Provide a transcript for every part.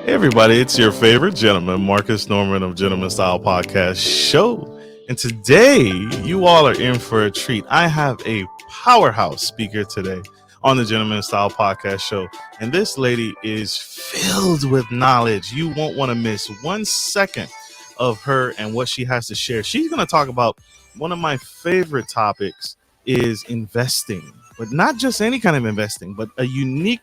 Hey everybody, it's your favorite gentleman, Marcus Norman of Gentleman Style Podcast Show. And today, you all are in for a treat. I have a powerhouse speaker today on the Gentleman Style Podcast Show. And this lady is filled with knowledge. You won't want to miss 1 second of her and what she has to share. She's going to talk about one of my favorite topics is investing, but not just any kind of investing, but a unique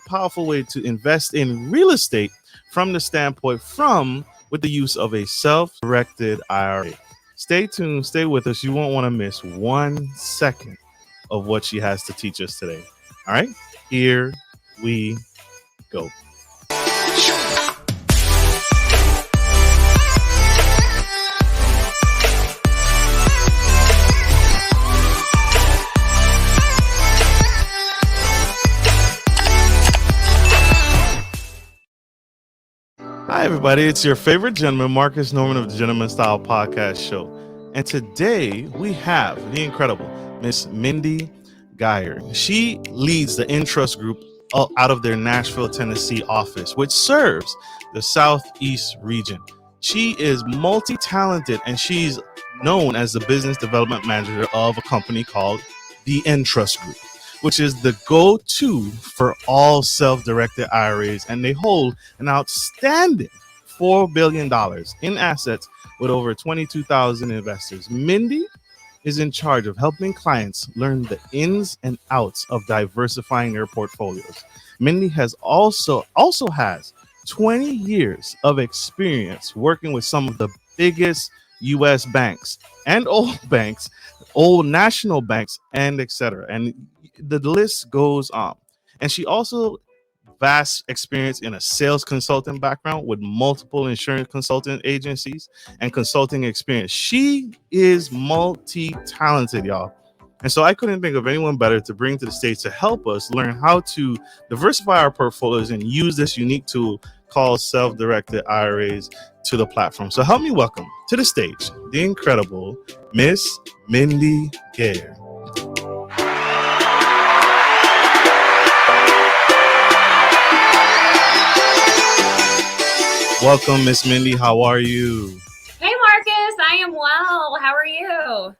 powerful way to invest in real estate from the standpoint with the use of a self-directed IRA. Stay tuned, stay with us. You won't want to miss 1 second of what she has to teach us today. All right, here we go. Hi, everybody. It's your favorite gentleman, Marcus Norman of the Gentleman Style Podcast Show. And today we have the incredible Miss Mindy Gayer. She leads the Entrust Group out of their Nashville, Tennessee office, which serves the Southeast region. She is multi-talented, and she's known as the business development manager of a company called the Entrust Group, which is the go-to for all self-directed IRAs, and they hold an outstanding $4 billion in assets with over 22,000 investors. Mindy is in charge of helping clients learn the ins and outs of diversifying their portfolios. Mindy also has 20 years of experience working with some of the biggest U.S. banks and old national banks, and etc. And the list goes on. And she also vast experience in a sales consultant background with multiple insurance consulting agencies and consulting experience. She is multi-talented, y'all. And so I couldn't think of anyone better to bring to the stage to help us learn how to diversify our portfolios and use this unique tool called Self-Directed IRAs to the platform. So help me welcome to the stage the incredible Miss Mindy Gayer. Welcome, Miss Mindy. How are you? Hey, Marcus. I am well. How are you?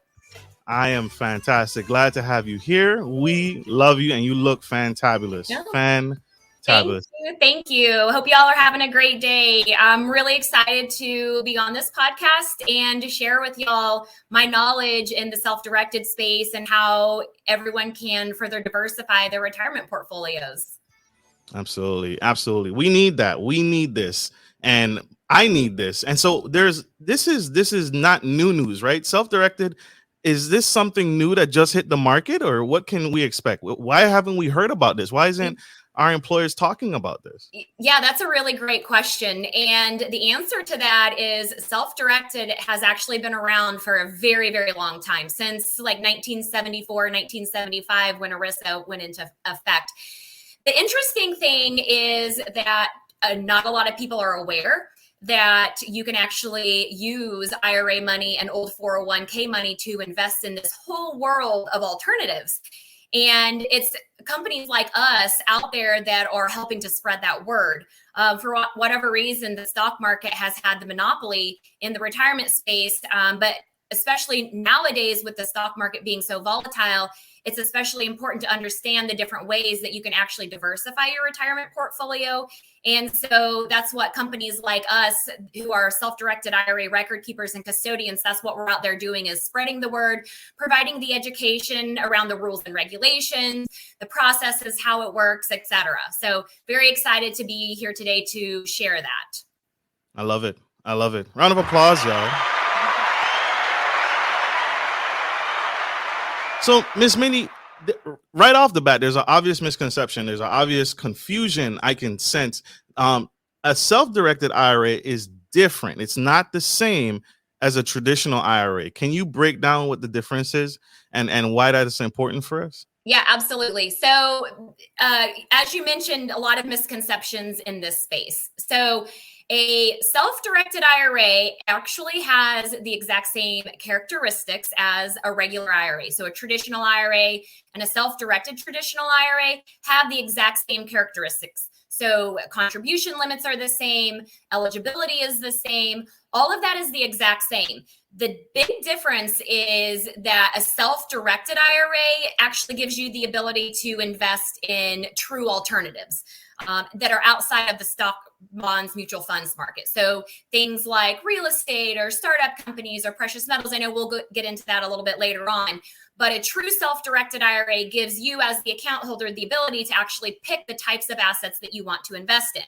I am fantastic. Glad to have you here. We love you, and you look fantabulous. Fantabulous. Thank you. Hope y'all are having a great day. I'm really excited to be on this podcast and to share with y'all my knowledge in the self-directed space and how everyone can further diversify their retirement portfolios. Absolutely. Absolutely. We need that. We need this. And I need this. And so this is not new news, right? Self-directed. Is this something new that just hit the market, or what can we expect? Why haven't we heard about this? Why isn't our employers talking about this? Yeah, that's a really great question. And the answer to that is self-directed has actually been around for a very, very long time, since like 1974, 1975, when ERISA went into effect. The interesting thing is that not a lot of people are aware that you can actually use IRA money and old 401k money to invest in this whole world of alternatives. And it's companies like us out there that are helping to spread that word. For whatever reason, the stock market has had the monopoly in the retirement space, but especially nowadays with the stock market being so volatile, it's especially important to understand the different ways that you can actually diversify your retirement portfolio. And so that's what companies like us, who are self-directed IRA record keepers and custodians, that's what we're out there doing, is spreading the word, providing the education around the rules and regulations, the processes, how it works, etc. So very excited to be here today to share that. I love it. I love it. Round of applause, y'all. So, Miss Mindy, right off the bat, there's an obvious misconception. There's an obvious confusion I can sense. A self-directed IRA is different. It's not the same as a traditional IRA. Can you break down what the difference is and why that is important for us? Yeah, absolutely. So as you mentioned, a lot of misconceptions in this space. So A self-directed IRA actually has the exact same characteristics as a regular IRA. So a traditional IRA and a self-directed traditional IRA have the exact same characteristics. So contribution limits are the same, eligibility is the same, all of that is the exact same. The big difference is that a self-directed IRA actually gives you the ability to invest in true alternatives that are outside of the stock, bonds, mutual funds market. So things like real estate or startup companies or precious metals. I know we'll get into that a little bit later on. But a true self-directed IRA gives you, as the account holder, the ability to actually pick the types of assets that you want to invest in.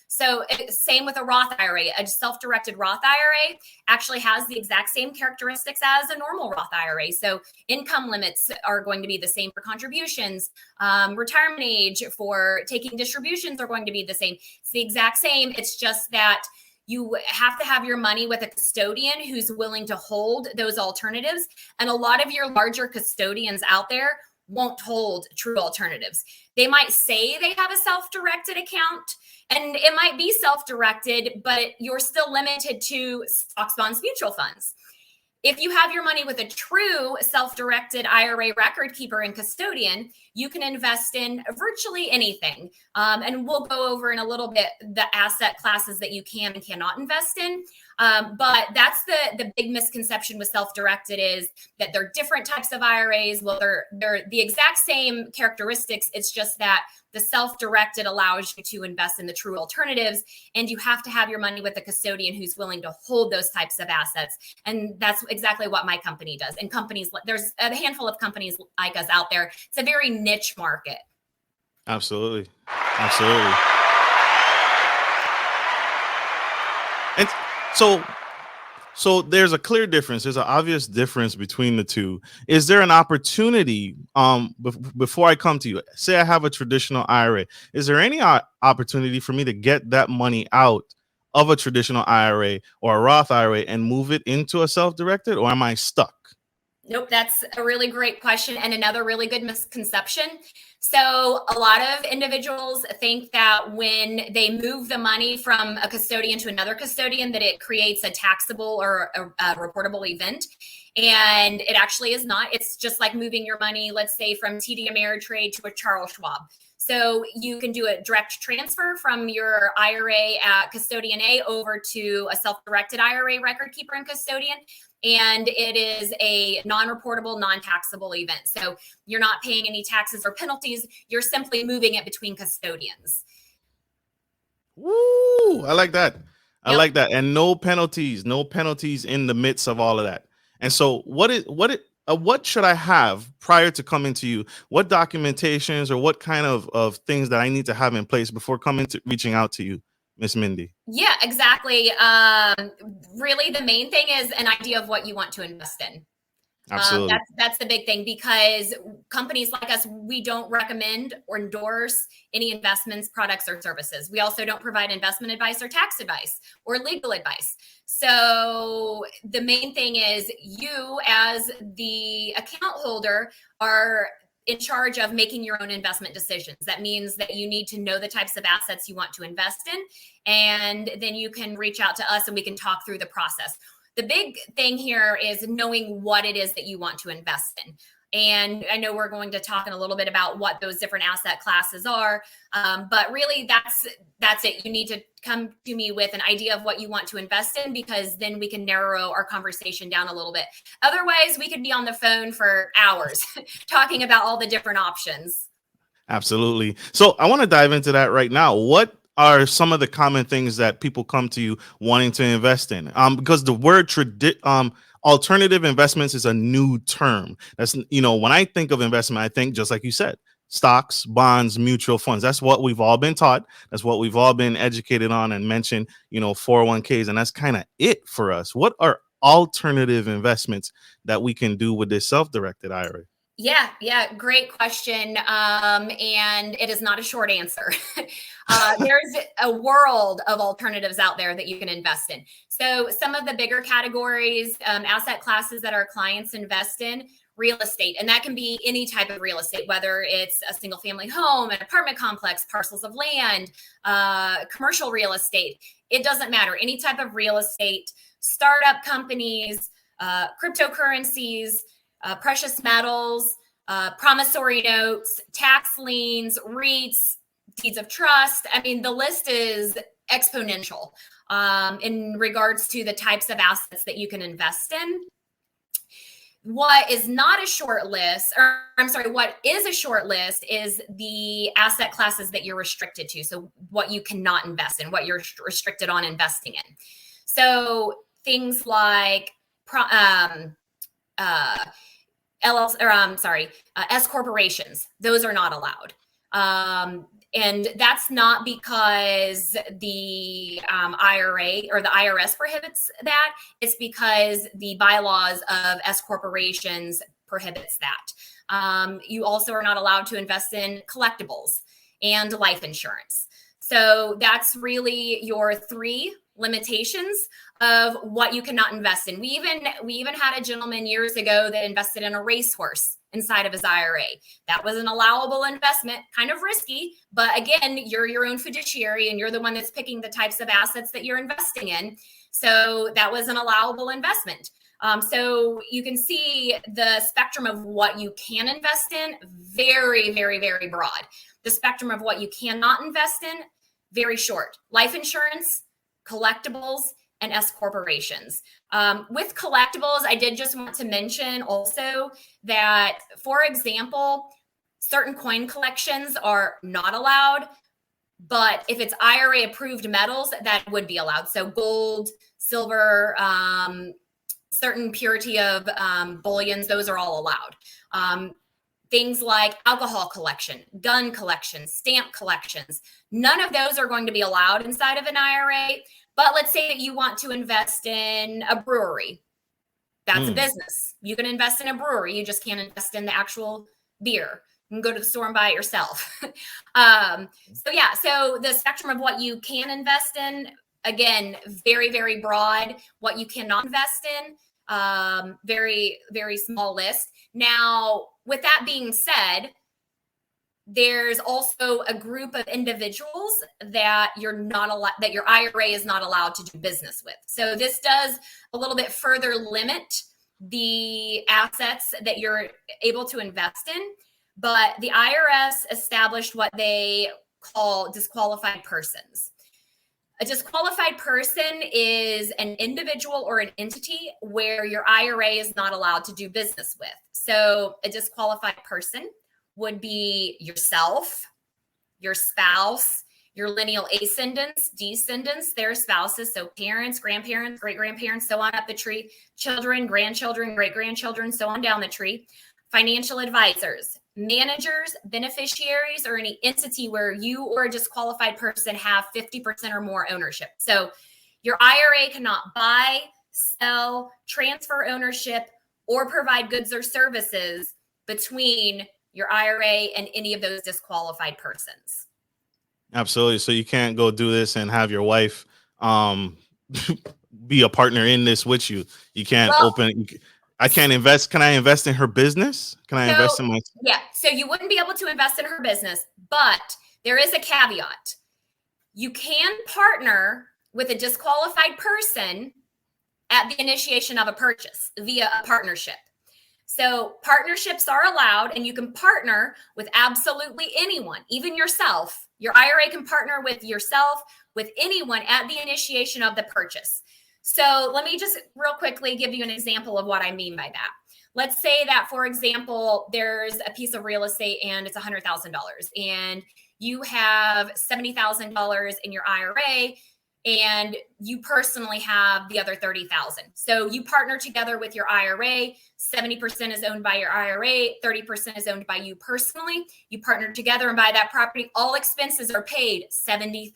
So same with a Roth IRA. A self-directed Roth IRA actually has the exact same characteristics as a normal Roth IRA. So income limits are going to be the same for contributions. Retirement age for taking distributions are going to be the same. It's the exact same. It's just that you have to have your money with a custodian who's willing to hold those alternatives. And a lot of your larger custodians out there won't hold true alternatives. They might say they have a self-directed account, and it might be self-directed, but you're still limited to stocks, bonds, mutual funds. If you have your money with a true self-directed IRA record keeper and custodian, you can invest in virtually anything. And we'll go over in a little bit the asset classes that you can and cannot invest in. But that's the big misconception with self-directed, is that they're different types of IRAs. Well, they're the exact same characteristics. It's just that the self-directed allows you to invest in the true alternatives, and you have to have your money with a custodian who's willing to hold those types of assets. And that's exactly what my company does. And companies, there's a handful of companies like us out there. It's a very niche market. Absolutely. Absolutely. And so there's a clear difference. There's an obvious difference between the two. Is there an opportunity, before I come to you, say I have a traditional IRA, is there any opportunity for me to get that money out of a traditional IRA or a Roth IRA and move it into a self-directed, or am I stuck? Nope, that's a really great question and another really good misconception. So a lot of individuals think that when they move the money from a custodian to another custodian, that it creates a taxable or a reportable event. And it actually is not. It's just like moving your money, let's say, from TD Ameritrade to a Charles Schwab. So you can do a direct transfer from your IRA at custodian A over to a self-directed IRA record keeper and custodian. And it is a non-reportable, non-taxable event. So you're not paying any taxes or penalties. You're simply moving it between custodians. Woo! I like that. I Yep. like that. And no penalties in the midst of all of that. And so what should I have prior to coming to you? What documentations or what kind of things that I need to have in place before reaching out to you, Miss Mindy? Yeah, exactly. Really, the main thing is an idea of what you want to invest in. Absolutely. That's the big thing, because companies like us, we don't recommend or endorse any investments, products, or services. We also don't provide investment advice or tax advice or legal advice. So the main thing is, you as the account holder are in charge of making your own investment decisions. That means that you need to know the types of assets you want to invest in, and then you can reach out to us and we can talk through the process. The big thing here is knowing what it is that you want to invest in. And I know we're going to talk in a little bit about what those different asset classes are. But really, that's it. You need to come to me with an idea of what you want to invest in, because then we can narrow our conversation down a little bit. Otherwise, we could be on the phone for hours talking about all the different options. Absolutely. So I want to dive into that right now. What are some of the common things that people come to you wanting to invest in? Because the word alternative investments is a new term. That's, when I think of investment, I think, just like you said, stocks, bonds, mutual funds. That's what we've all been taught. That's what we've all been educated on and mentioned, 401ks. And that's kind of it for us. What are alternative investments that we can do with this self-directed IRA? Yeah, great question. And it is not a short answer. There's a world of alternatives out there that you can invest in. So some of the bigger categories, asset classes that our clients invest in real estate. And that can be any type of real estate, whether it's a single family home, an apartment complex, parcels of land, commercial real estate. It doesn't matter. Any type of real estate, startup companies, cryptocurrencies, precious metals, promissory notes, tax liens, REITs, deeds of trust. I mean, the list is exponential in regards to the types of assets that you can invest in. What is not a short list, or I'm sorry, what is a short list is the asset classes that you're restricted to. So what you cannot invest in, what you're restricted on investing in. So things like S corporations, those are not allowed. And that's not because the IRA or the IRS prohibits that. It's because the bylaws of S corporations prohibits that. You also are not allowed to invest in collectibles and life insurance. So that's really your 3 limitations of what you cannot invest in. We even had a gentleman years ago that invested in a racehorse inside of his IRA. That was an allowable investment, kind of risky, but again, you're your own fiduciary and you're the one that's picking the types of assets that you're investing in. So that was an allowable investment. So you can see the spectrum of what you can invest in, very, very, very broad. The spectrum of what you cannot invest in, very short. Life insurance, collectibles, and S corporations. With collectibles, I did just want to mention also that, for example, certain coin collections are not allowed, but if it's IRA approved metals, that would be allowed. So gold, silver, certain purity of bullions, those are all allowed. Things like alcohol collection, gun collection, stamp collections, none of those are going to be allowed inside of an IRA. But let's say that you want to invest in a brewery. That's a business. You can invest in a brewery. You just can't invest in the actual beer. You can go to the store and buy it yourself. So the spectrum of what you can invest in, again, very, very broad. What you cannot invest in, very, very small list. Now, with that being said, there's also a group of individuals that you're not allowed, that your IRA is not allowed to do business with. So this does a little bit further limit the assets that you're able to invest in. But the IRS established what they call disqualified persons. A disqualified person is an individual or an entity where your IRA is not allowed to do business with. So a disqualified person would be yourself, your spouse, your lineal ascendants, descendants, their spouses, so parents, grandparents, great-grandparents, so on up the tree, children, grandchildren, great-grandchildren, so on down the tree, financial advisors, managers, beneficiaries, or any entity where you or a disqualified person have 50% or more ownership. So your IRA cannot buy, sell, transfer ownership, or provide goods or services between your IRA and any of those disqualified persons. Absolutely. So you can't go do this and have your wife be a partner in this with you. You can't I can't invest. Can I invest in her business? Can I invest in my? Yeah. So you wouldn't be able to invest in her business, but there is a caveat. You can partner with a disqualified person at the initiation of a purchase via a partnership. So partnerships are allowed, and you can partner with absolutely anyone, even yourself. Your IRA can partner with yourself, with anyone at the initiation of the purchase. So let me just real quickly give you an example of what I mean by that. Let's say that, for example, there's a piece of real estate and it's $100,000 and you have $70,000 in your IRA and you personally have the other $30,000. So you partner together with your IRA. 70% is owned by your IRA, 30% is owned by you personally. You partner together and buy that property. All expenses are paid 70-30.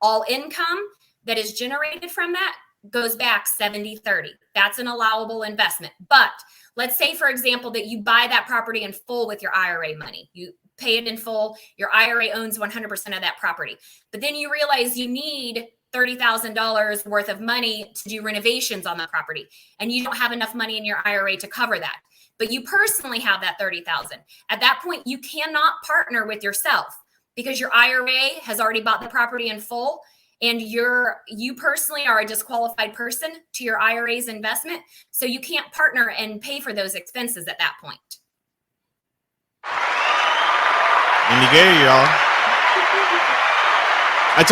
All income that is generated from that goes back 70-30. That's an allowable investment. But let's say, for example, that you buy that property in full with your IRA money. You pay it in full. Your IRA owns 100% of that property. But then you realize you need $30,000 worth of money to do renovations on the property, and you don't have enough money in your IRA to cover that, but you personally have that 30,000. At that point, you cannot partner with yourself because your IRA has already bought the property in full, and you personally are a disqualified person to your IRA's investment, so you can't partner and pay for those expenses at that point. Mindy Gayer, y'all. I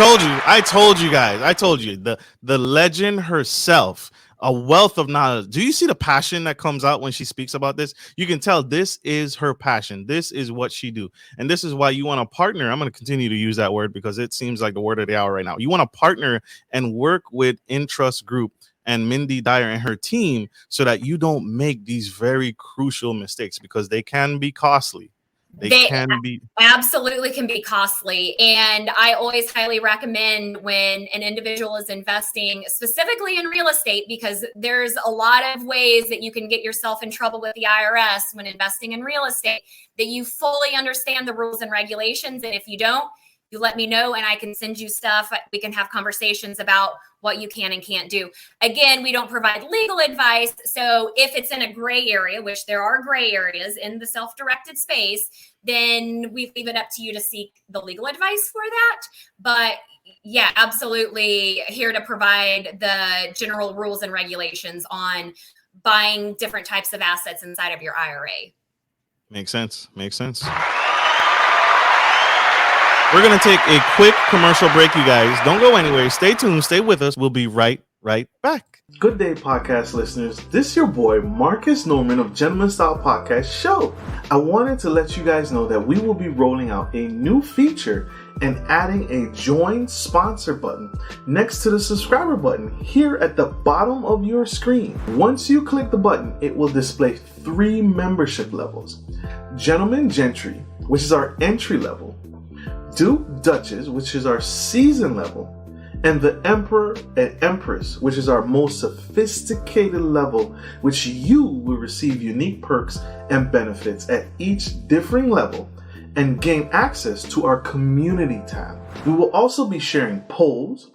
told you guys, the legend herself, a wealth of knowledge. Do you see the passion that comes out when she speaks about this? You can tell this is her passion. This is what she do. And this is why you want to partner. I'm going to continue to use that word because it seems like the word of the hour right now. You want to partner and work with Entrust Group and Mindy Gayer and her team so that you don't make these very crucial mistakes because they can be costly. They absolutely can be costly. And I always highly recommend when an individual is investing specifically in real estate, because there's a lot of ways that you can get yourself in trouble with the IRS when investing in real estate, that you fully understand the rules and regulations. And if you don't, you let me know and I can send you stuff. We can have conversations about what you can and can't do. Again, we don't provide legal advice. So if it's in a gray area, which there are gray areas in the self-directed space, then we leave it up to you to seek the legal advice for that. But yeah, absolutely here to provide the general rules and regulations on buying different types of assets inside of your IRA. Makes sense. We're going to take a quick commercial break, you guys. Don't go anywhere. Stay tuned. Stay with us. We'll be right back. Good day, podcast listeners. This is your boy, Marcus Norman of Gentleman Style Podcast Show. I wanted to let you guys know that we will be rolling out a new feature and adding a join sponsor button next to the subscriber button here at the bottom of your screen. Once you click the button, it will display 3 membership levels. Gentleman Gentry, which is our entry level, Duke Duchess, which is our season level, and the Emperor and Empress, which is our most sophisticated level, which you will receive unique perks and benefits at each differing level and gain access to our community tab. We will also be sharing polls,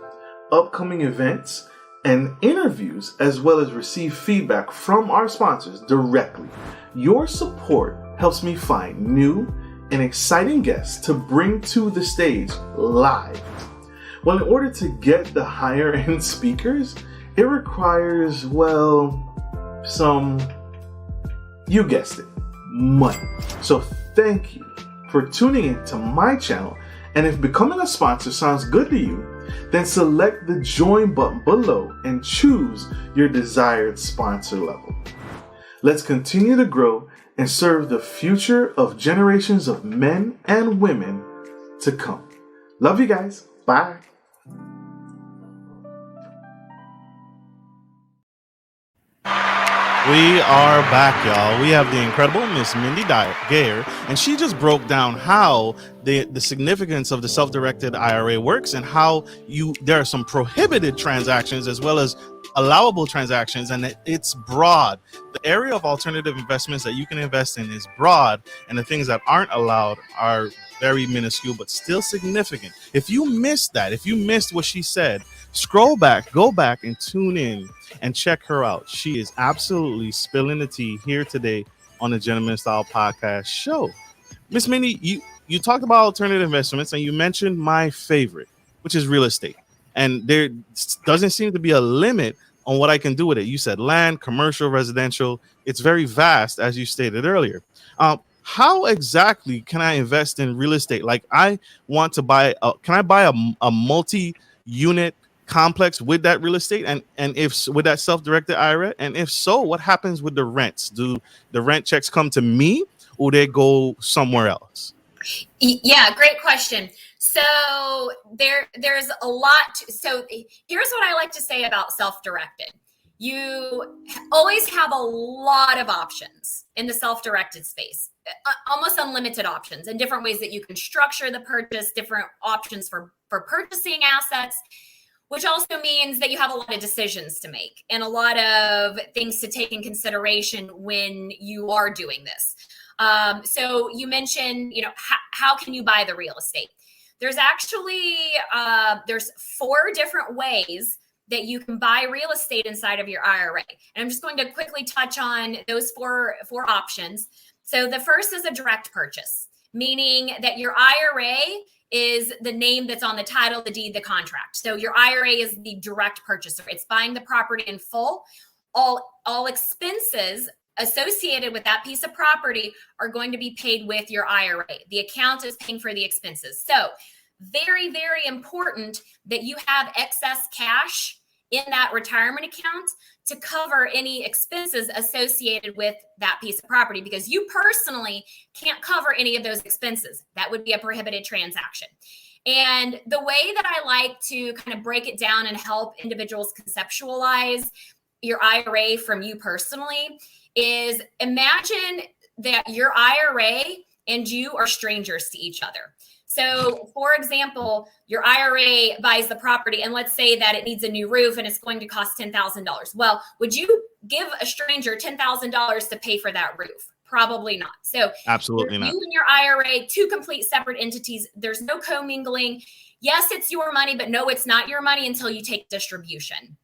upcoming events, and interviews, as well as receive feedback from our sponsors directly. Your support helps me find new and exciting guests to bring to the stage live. Well, in order to get the higher end speakers, it requires, some, you guessed it, money. So thank you for tuning in to my channel. And if becoming a sponsor sounds good to you, then select the join button below and choose your desired sponsor level. Let's continue to grow and serve the future of generations of men and women to come. Love you guys. Bye. We are back, y'all. We have the incredible Miss Mindy Gayer, and she just broke down how the significance of the self-directed IRA works and how there are some prohibited transactions as well as allowable transactions, and it's broad. The area of alternative investments that you can invest in is broad, and the things that aren't allowed are very minuscule but still significant. If you missed that, if you missed what she said, scroll back, go back and tune in and check her out. She is absolutely spilling the tea here today on the Gentleman Style Podcast Show. Miss Mindy, you talked about alternative investments and you mentioned my favorite, which is real estate. And there doesn't seem to be a limit on what I can do with it. You said land, commercial, residential. It's very vast, as you stated earlier. How exactly can I invest in real estate? Like, I want to buy, can I buy a multi-unit complex with that real estate and if with that self-directed IRA? And if so, what happens with the rents? Do the rent checks come to me or they go somewhere else? Yeah, great question. So there's a lot. So here's what I like to say about self-directed. You always have a lot of options in the self-directed space, almost unlimited options and different ways that you can structure the purchase, different options for purchasing assets, which also means that you have a lot of decisions to make and a lot of things to take in consideration when you are doing this. So you mentioned, how can you buy the real estate? There's actually there's 4 different ways that you can buy real estate inside of your IRA. And I'm just going to quickly touch on those four options. So the first is a direct purchase, meaning that your IRA is the name that's on the title, the deed, the contract. So your IRA is the direct purchaser. It's buying the property in full. All expenses associated with that piece of property are going to be paid with your IRA. The account is paying for the expenses. So very, very important that you have excess cash in that retirement account to cover any expenses associated with that piece of property, because you personally can't cover any of those expenses. That would be a prohibited transaction. And the way that I like to kind of break it down and help individuals conceptualize your IRA from you personally is imagine that your IRA and you are strangers to each other. So, for example, your IRA buys the property, and let's say that it needs a new roof and it's going to cost $10,000. Well, would you give a stranger $10,000 to pay for that roof? Probably not. So, absolutely not. You and your IRA, 2 complete separate entities. There's no commingling. Yes, it's your money, but no, it's not your money until you take distribution.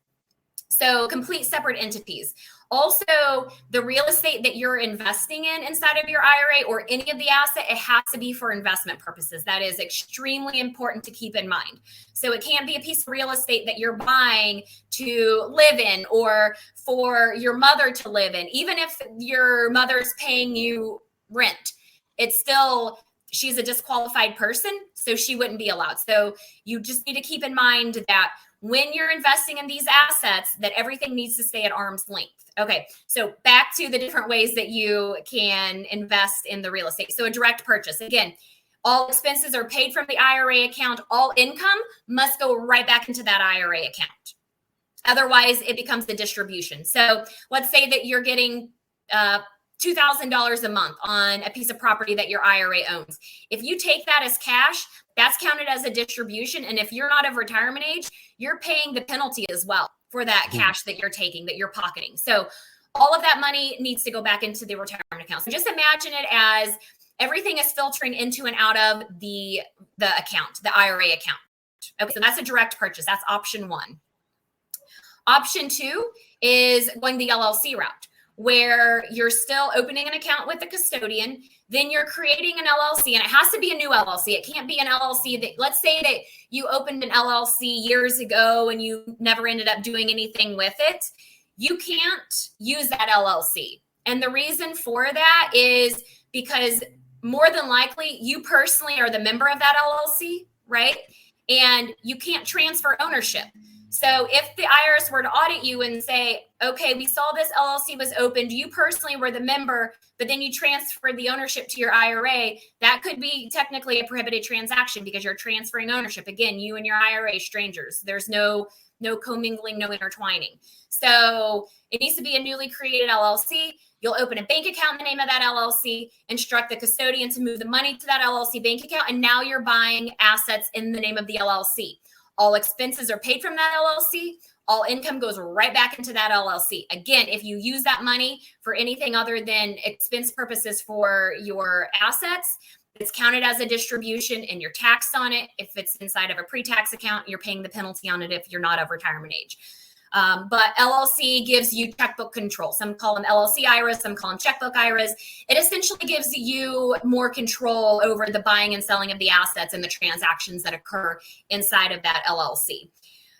So, complete separate entities. Also, the real estate that you're investing in inside of your IRA or any of the asset, it has to be for investment purposes. That is extremely important to keep in mind. So it can't be a piece of real estate that you're buying to live in or for your mother to live in. Even if your mother's paying you rent, it's still, she's a disqualified person, so she wouldn't be allowed. So you just need to keep in mind that when you're investing in these assets, that everything needs to stay at arm's length. Okay, so back to the different ways that you can invest in the real estate. So a direct purchase, again, all expenses are paid from the IRA account. All income must go right back into that IRA account. Otherwise, it becomes the distribution. So let's say that you're getting $2,000 a month on a piece of property that your IRA owns. If you take that as cash, that's counted as a distribution. And if you're not of retirement age, you're paying the penalty as well for that cash that you're taking, that you're pocketing. So all of that money needs to go back into the retirement account. So just imagine it as everything is filtering into and out of the account, the IRA account. Okay, so that's a direct purchase. That's option 1. Option 2 is going the LLC route, where you're still opening an account with the custodian, then you're creating an LLC, and it has to be a new LLC. It can't be an LLC that, let's say that you opened an LLC years ago and you never ended up doing anything with it. You can't use that LLC. And the reason for that is because more than likely you personally are the member of that LLC, right? And you can't transfer ownership. So if the IRS were to audit you and say, okay, we saw this LLC was opened, you personally were the member, but then you transferred the ownership to your IRA, that could be technically a prohibited transaction because you're transferring ownership. Again, you and your IRA strangers. There's no commingling, no intertwining. So it needs to be a newly created LLC. You'll open a bank account in the name of that LLC, instruct the custodian to move the money to that LLC bank account, and now you're buying assets in the name of the LLC. All expenses are paid from that LLC. All income goes right back into that LLC. Again, if you use that money for anything other than expense purposes for your assets, it's counted as a distribution and you're taxed on it. If it's inside of a pre-tax account, you're paying the penalty on it if you're not of retirement age. But LLC gives you checkbook control. Some call them LLC IRAs, some call them checkbook IRAs. It essentially gives you more control over the buying and selling of the assets and the transactions that occur inside of that LLC.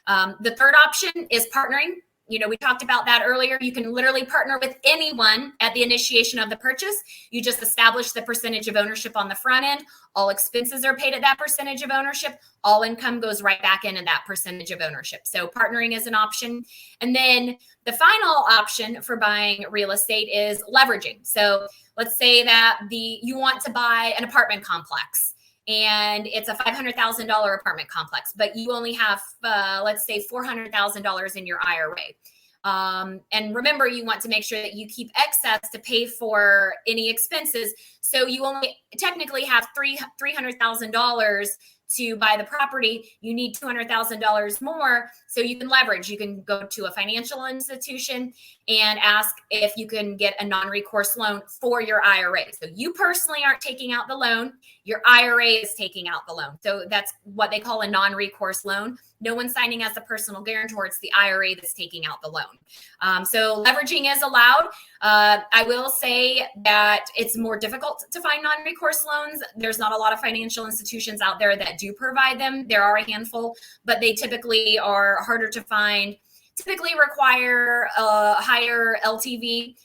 The third option is partnering. You know, we talked about that earlier. You can literally partner with anyone at the initiation of the purchase. You just establish the percentage of ownership on the front end. All expenses are paid at that percentage of ownership. All income goes right back into that percentage of ownership. So partnering is an option. And then the final option for buying real estate is leveraging. So let's say that you want to buy an apartment complex. And it's a $500,000 apartment complex, but you only have, let's say, $400,000 in your IRA. And remember, you want to make sure that you keep excess to pay for any expenses. So you only technically have $300,000 to buy the property, you need $200,000 more. So you can leverage. You can go to a financial institution and ask if you can get a non-recourse loan for your IRA. So you personally aren't taking out the loan. Your IRA is taking out the loan. So that's what they call a non-recourse loan. No one's signing as a personal guarantor. It's the IRA that's taking out the loan. So leveraging is allowed. I will say that it's more difficult to find non-recourse loans. There's not a lot of financial institutions out there that do provide them. There are a handful, but they typically are harder to find, typically require a higher LTV.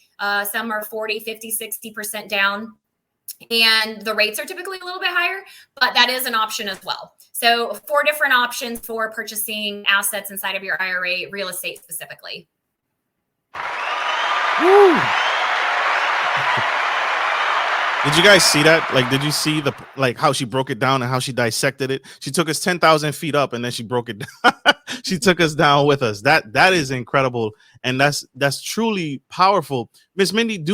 Some are 40, 50, 60% down. And the rates are typically a little bit higher, but that is an option as well. So 4 different options for purchasing assets inside of your IRA, real estate specifically. Woo. Did you guys see that? Like, did you see how she broke it down and how she dissected it? She took us 10,000 feet up and then she broke it down. She took us down with us. That is incredible. And that's truly powerful. Miss Mindy,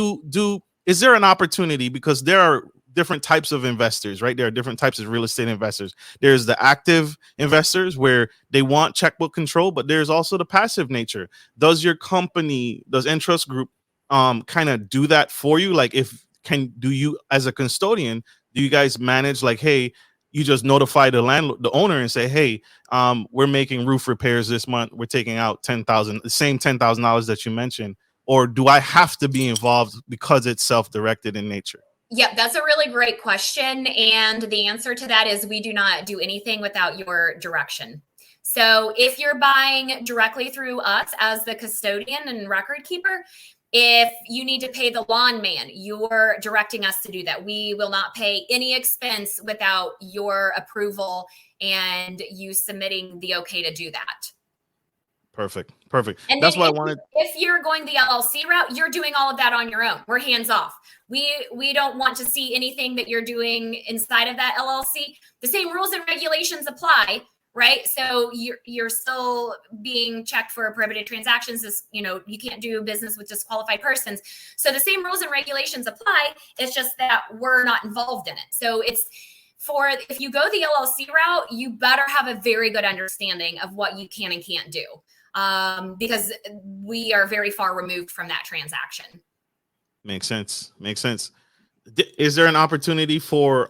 is there an opportunity, because there are different types of investors, right? There are different types of real estate investors. There's the active investors where they want checkbook control, but there's also the passive nature. Does your company, does Entrust Group kind of do that for you? Like, do you as a custodian, do you guys manage, like, hey, you just notify the owner and say, hey, we're making roof repairs this month. We're taking out $10,000, the same $10,000 that you mentioned. Or do I have to be involved because it's self-directed in nature? Yep, that's a really great question. And the answer to that is we do not do anything without your direction. So if you're buying directly through us as the custodian and record keeper, if you need to pay the lawn man, you're directing us to do that. We will not pay any expense without your approval and you submitting the okay to do that. Perfect. And that's why I wanted. If you're going the LLC route, you're doing all of that on your own. We're hands off. We don't want to see anything that you're doing inside of that LLC. The same rules and regulations apply, right? So you're still being checked for prohibited transactions. You can't do business with disqualified persons. So the same rules and regulations apply. It's just that we're not involved in it. So if you go the LLC route, you better have a very good understanding of what you can and can't do. Because we are very far removed from that transaction. Makes sense. Is there an opportunity for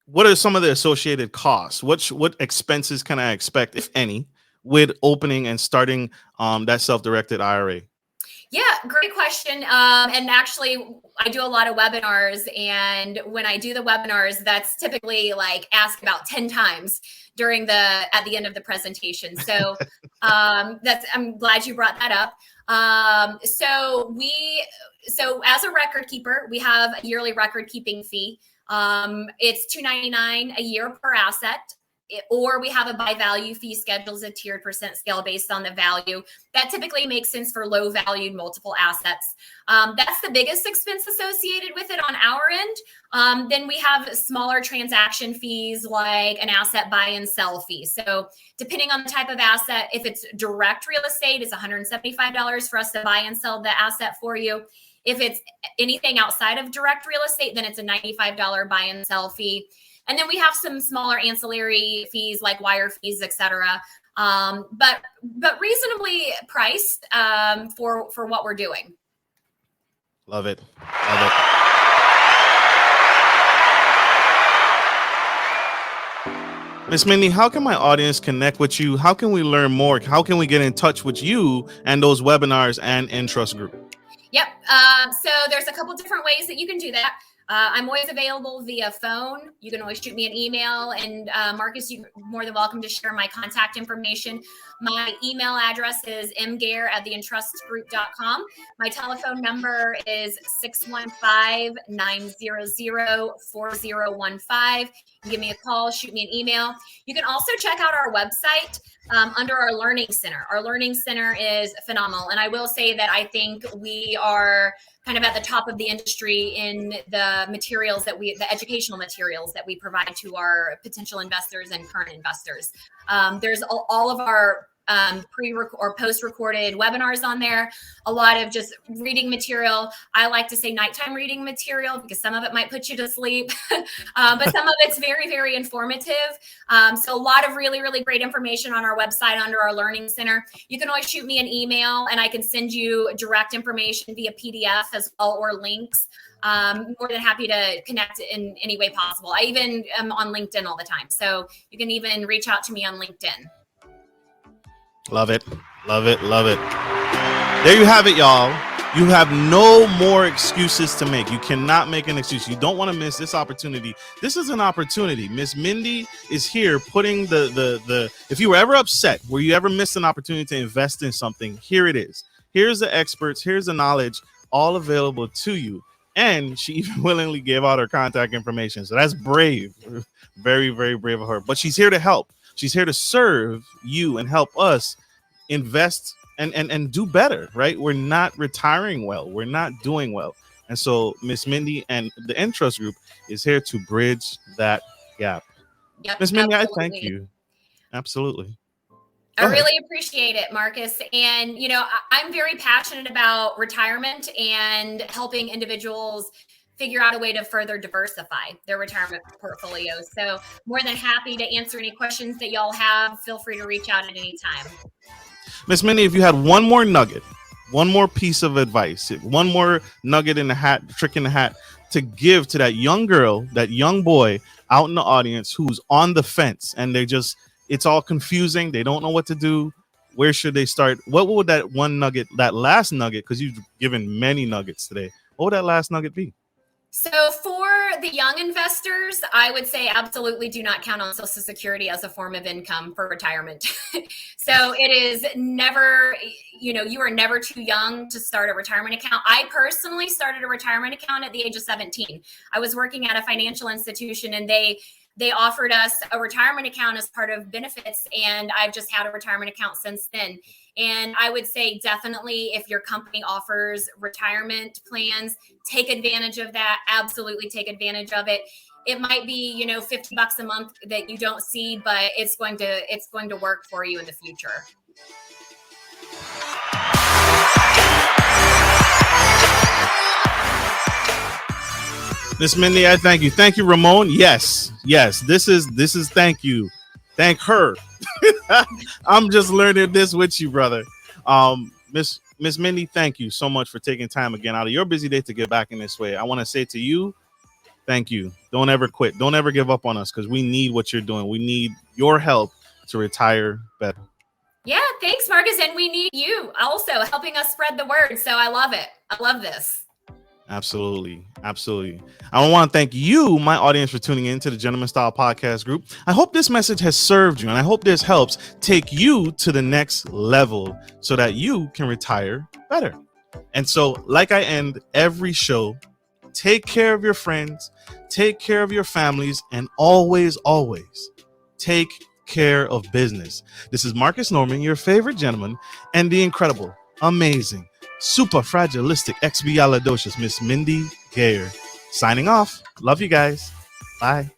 what are some of the associated costs? What expenses can I expect, if any, with opening and starting that self-directed IRA? Yeah, great question. And actually, I do a lot of webinars, and when I do the webinars, that's typically like asked about 10 times at the end of the presentation. So I'm glad you brought that up. So as a record keeper, we have a yearly record keeping fee. It's $299 a year per asset. Or we have a by value fee schedule, a tiered percent scale based on the value. That typically makes sense for low valued multiple assets. That's the biggest expense associated with it on our end. Then we have smaller transaction fees like an asset buy and sell fee. So depending on the type of asset, if it's direct real estate, it's $175 for us to buy and sell the asset for you. If it's anything outside of direct real estate, then it's a $95 buy and sell fee. And then we have some smaller ancillary fees like wire fees, et cetera, but reasonably priced for what we're doing. Love it. Miss Mindy, how can my audience connect with you? How can we learn more? How can we get in touch with you and those webinars and Entrust Group? Yep. So there's a couple different ways that you can do that. I'm always available via phone. You can always shoot me an email. And Marcus, you're more than welcome to share my contact information. My email address is mgayer@theentrustgroup.com. My telephone number is 615-900-4015. You give me a call, shoot me an email. You can also check out our website under our Learning Center. Our Learning Center is phenomenal. And I will say that I think we are kind of at the top of the industry in the educational materials that we provide to our potential investors and current investors. There's all of our pre or post-recorded webinars on there, a lot of just reading material. I like to say nighttime reading material because some of it might put you to sleep, but some of it's very, very informative. So a lot of really, really great information on our website under our Learning Center. You can always shoot me an email and I can send you direct information via PDF as well, or links. More than happy to connect in any way possible. I even am on LinkedIn all the time. So you can even reach out to me on LinkedIn. Love it. Love it. Love it. There you have it, y'all. You have no more excuses to make. You cannot make an excuse. You don't want to miss this opportunity. This is an opportunity. Miss Mindy is here putting the if you were ever upset, where you ever missed an opportunity to invest in something, here it is. Here's the experts. Here's the knowledge, all available to you. And she even willingly gave out her contact information. So that's brave. Very, very brave of her. But she's here to help. She's here to serve you and help us invest and do better, right? We're not retiring well. We're not doing well. And so Miss Mindy and the Entrust Group is here to bridge that gap. Yep, Miss Mindy, absolutely. I thank you. Absolutely. I really appreciate it, Marcus. And, you know, I'm very passionate about retirement and helping individuals figure out a way to further diversify their retirement portfolios. So more than happy to answer any questions that y'all have. Feel free to reach out at any time. Miss Mindy, if you had one more nugget, one more piece of advice, one more nugget in the hat, trick in the hat to give to that young girl, that young boy out in the audience who's on the fence and it's all confusing. They don't know what to do. Where should they start? What would that one nugget, that last nugget, because you've given many nuggets today, what would that last nugget be? So for the young investors, I would say absolutely do not count on Social Security as a form of income for retirement. So it is never, you are never too young to start a retirement account. I personally started a retirement account at the age of 17. I was working at a financial institution and they offered us a retirement account as part of benefits. And I've just had a retirement account since then. And I would say definitely if your company offers retirement plans, take advantage of that. Absolutely take advantage of it. It might be, $50 a month that you don't see, but it's going to work for you in the future. Miss Mindy, I thank you. Thank you, Ramon. Yes. This is thank you. Thank her. I'm just learning this with you, brother. Miss Mindy, thank you so much for taking time again out of your busy day to get back in this way. I want to say to you, thank you. Don't ever quit. Don't ever give up on us because we need what you're doing. We need your help to retire better. Yeah, thanks, Marcus. And we need you also helping us spread the word. So I love it. I love this. Absolutely. I want to thank you, my audience, for tuning in to the Gentleman Style Podcast Group. I hope this message has served you, and I hope this helps take you to the next level so that you can retire better. And so, like I end every show, take care of your friends, take care of your families, and always take care of business. This is Marcus Norman, your favorite gentleman, and the incredible, amazing, super fragilistic, expialidocious Miss Mindy Gayer. Signing off. Love you guys. Bye.